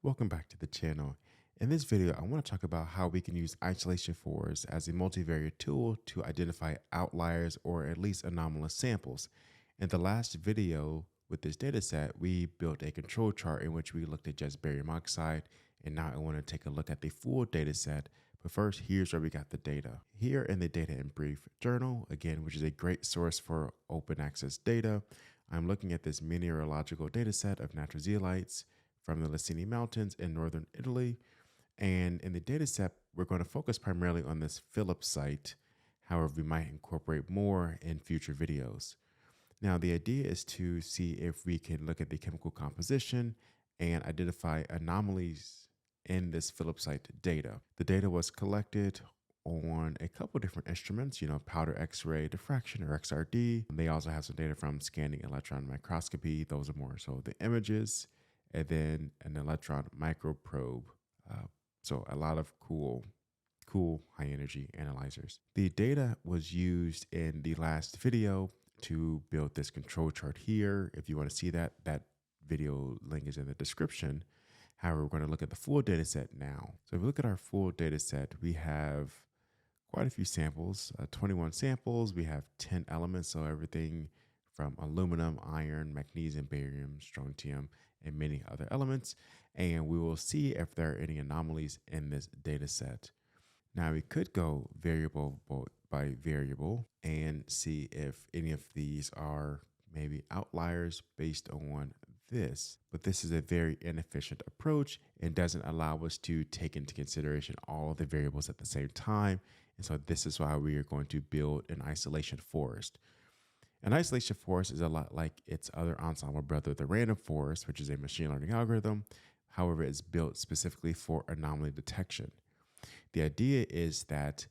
Welcome back to the channel. In this video, I want to talk about how we can use isolation force as a multivariate tool to identify outliers or at least anomalous samples. In the last video with this dataset, we built a control chart in which we looked at just barium oxide, and now I want to take a look at the full dataset. But first, here's where we got the data. Here in the Data in Brief journal, again, which is a great source for open access data, I'm looking at this mineralogical dataset of natural zeolites from the Licini Mountains in northern Italy. And in the dataset, we're going to focus primarily on this Philipsite. However, we might incorporate more in future videos. Now, the idea is to see if we can look at the chemical composition and identify anomalies in this Philipsite data. The data was collected on a couple different instruments, powder X-ray diffraction or XRD. They also have some data from scanning electron microscopy. Those are more so the images, and then an electron microprobe. So a lot of cool high energy analyzers. The data was used in the last video to build this control chart here. If you want to see that video link is in the description. However, we're going to look at the full data set now. So if we look at our full data set, we have quite a few samples, 21 samples. We have 10 elements, so everything from aluminum, iron, magnesium, barium, strontium, and many other elements. And we will see if there are any anomalies in this data set. Now, we could go variable by variable and see if any of these are maybe outliers based on this. But this is a very inefficient approach and doesn't allow us to take into consideration all the variables at the same time. And so this is why we are going to build an isolation forest. An isolation forest is a lot like its other ensemble brother, the random forest, which is a machine learning algorithm. However, it's built specifically for anomaly detection. The idea is that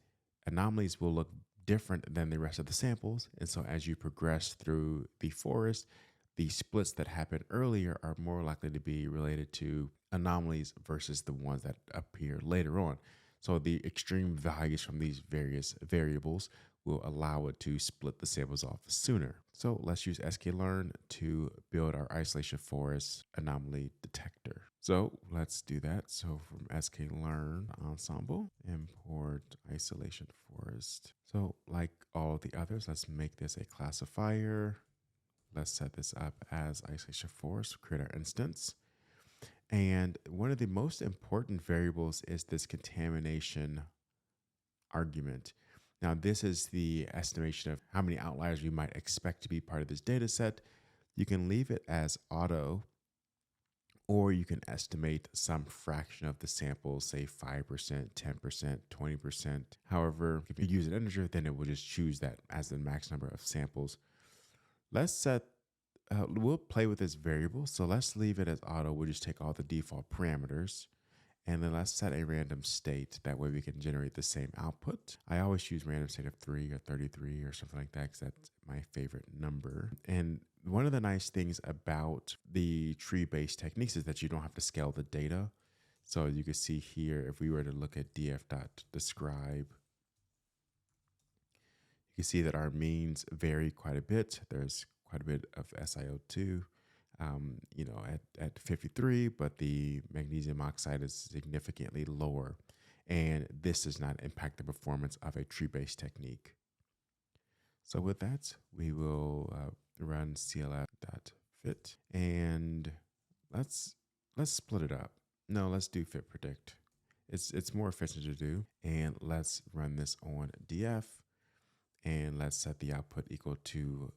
anomalies will look different than the rest of the samples. And so as you progress through the forest, the splits that happened earlier are more likely to be related to anomalies versus the ones that appear later on. So the extreme values from these various variables will allow it to split the samples off sooner. So let's use Scikit-Learn to build our isolation forest anomaly detector. So let's do that. So from Scikit-Learn ensemble, import isolation forest. So like all the others, let's make this a classifier. Let's set this up as isolation forest, create our instance. And one of the most important variables is this contamination argument. Now, this is the estimation of how many outliers we might expect to be part of this data set. You can leave it as auto, or you can estimate some fraction of the sample, say 5%, 10%, 20%. However, if you use an integer, then it will just choose that as the max number of samples. Let's set, we'll play with this variable. So let's leave it as auto. We'll just take all the default parameters. And then let's set a random state. That way we can generate the same output. I always use random state of 3 or 33 or something like that because that's my favorite number. And one of the nice things about the tree-based techniques is that you don't have to scale the data. So you can see here, if we were to look at df.describe, you can see that our means vary quite a bit. There's quite a bit of SiO2. At 53, but the magnesium oxide is significantly lower. And this does not impact the performance of a tree-based technique. So with that, we will run clf.fit and let's split it up. No, let's do fit predict. It's more efficient to do. And let's run this on df and let's set the output equal to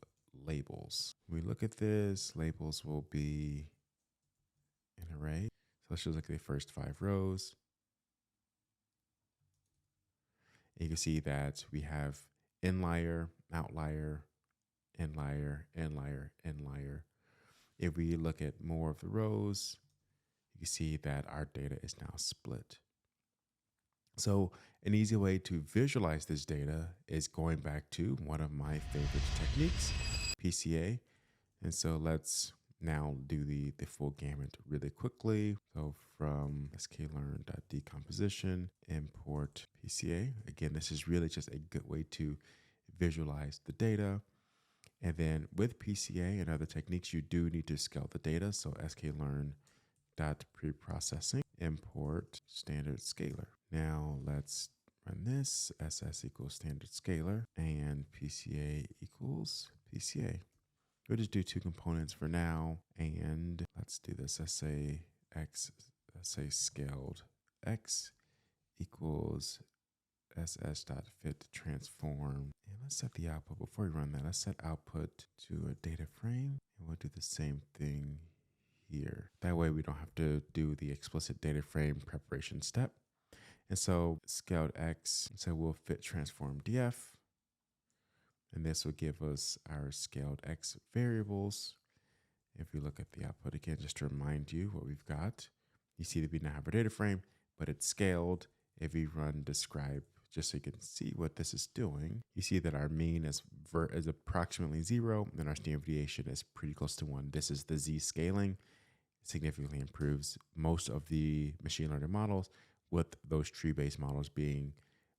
labels. When we look at this, labels will be an array. So let's just look at the first 5 rows. And you can see that we have inlier, outlier, inlier, inlier, inlier. If we look at more of the rows, you can see that our data is now split. So an easy way to visualize this data is going back to one of my favorite techniques, PCA. And so let's now do the full gamut really quickly. So from scikit-learn.decomposition, import PCA. Again, this is really just a good way to visualize the data. And then with PCA and other techniques, you do need to scale the data. So scikit-learn preprocessing, import standard scalar. Now let's run this. SS equals standard scalar and PCA equals PCA. We'll just do two components for now. And let's do this. Let's say scaled x equals ss.fit transform. And let's set the output. Before we run that, let's set output to a data frame. And we'll do the same thing here. That way we don't have to do the explicit data frame preparation step. And so scaled x, so we'll fit transform df. And this will give us our scaled x variables. If we look at the output again, just to remind you what we've got, you see that we now have our data frame, but it's scaled. If we run describe, just so you can see what this is doing, you see that our mean is approximately 0, and our standard deviation is pretty close to 1. This is the z scaling. It significantly improves most of the machine learning models, with those tree-based models being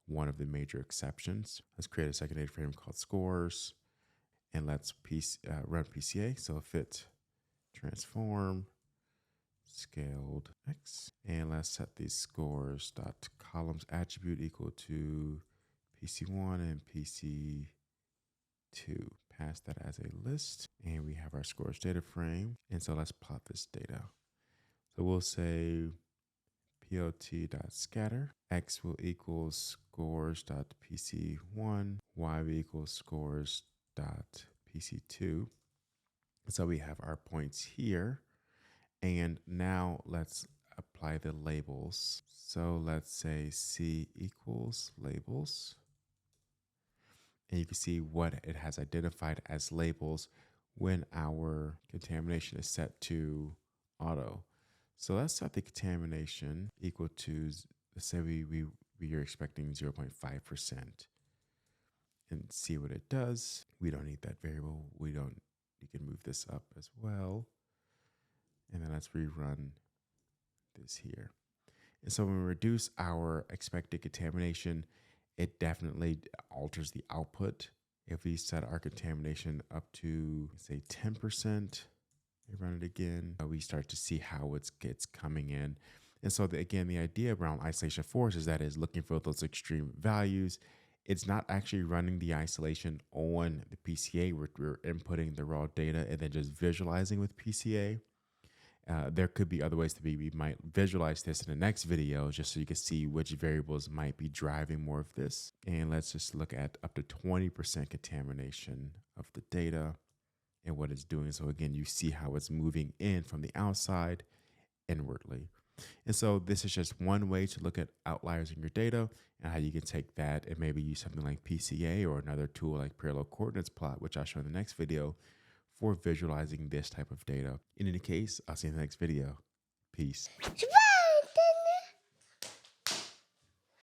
one of the major exceptions. Let's create a second data frame called scores, and let's run PCA. So fit transform scaled x, and let's set these scores dot columns attribute equal to PC1 and PC2. Pass that as a list, and we have our scores data frame. And so let's plot this data. So we'll say POT.scatter, x will equal scores.pc1, y will equal scores.pc2. So we have our points here. And now let's apply the labels. So let's say C equals labels. And you can see what it has identified as labels when our contamination is set to auto. So let's set the contamination equal to, let's say we are expecting 0.5% and see what it does. We don't need that variable. You can move this up as well. And then let's rerun this here. And so when we reduce our expected contamination, it definitely alters the output. If we set our contamination up to, say, 10%, we run it again, we start to see how it gets coming in. And so again, the idea around isolation force is that is looking for those extreme values. It's not actually running the isolation on the PCA. We're inputting the raw data and then just visualizing with PCA. There could be other ways to be. We might visualize this in the next video just so you can see which variables might be driving more of this. And let's just look at up to 20% contamination of the data and what it's doing. So again, you see how it's moving in from the outside inwardly. And so this is just one way to look at outliers in your data and how you can take that and maybe use something like PCA or another tool like parallel coordinates plot, which I'll show in the next video, for visualizing this type of data. In any case, I'll see you in the next video. Peace.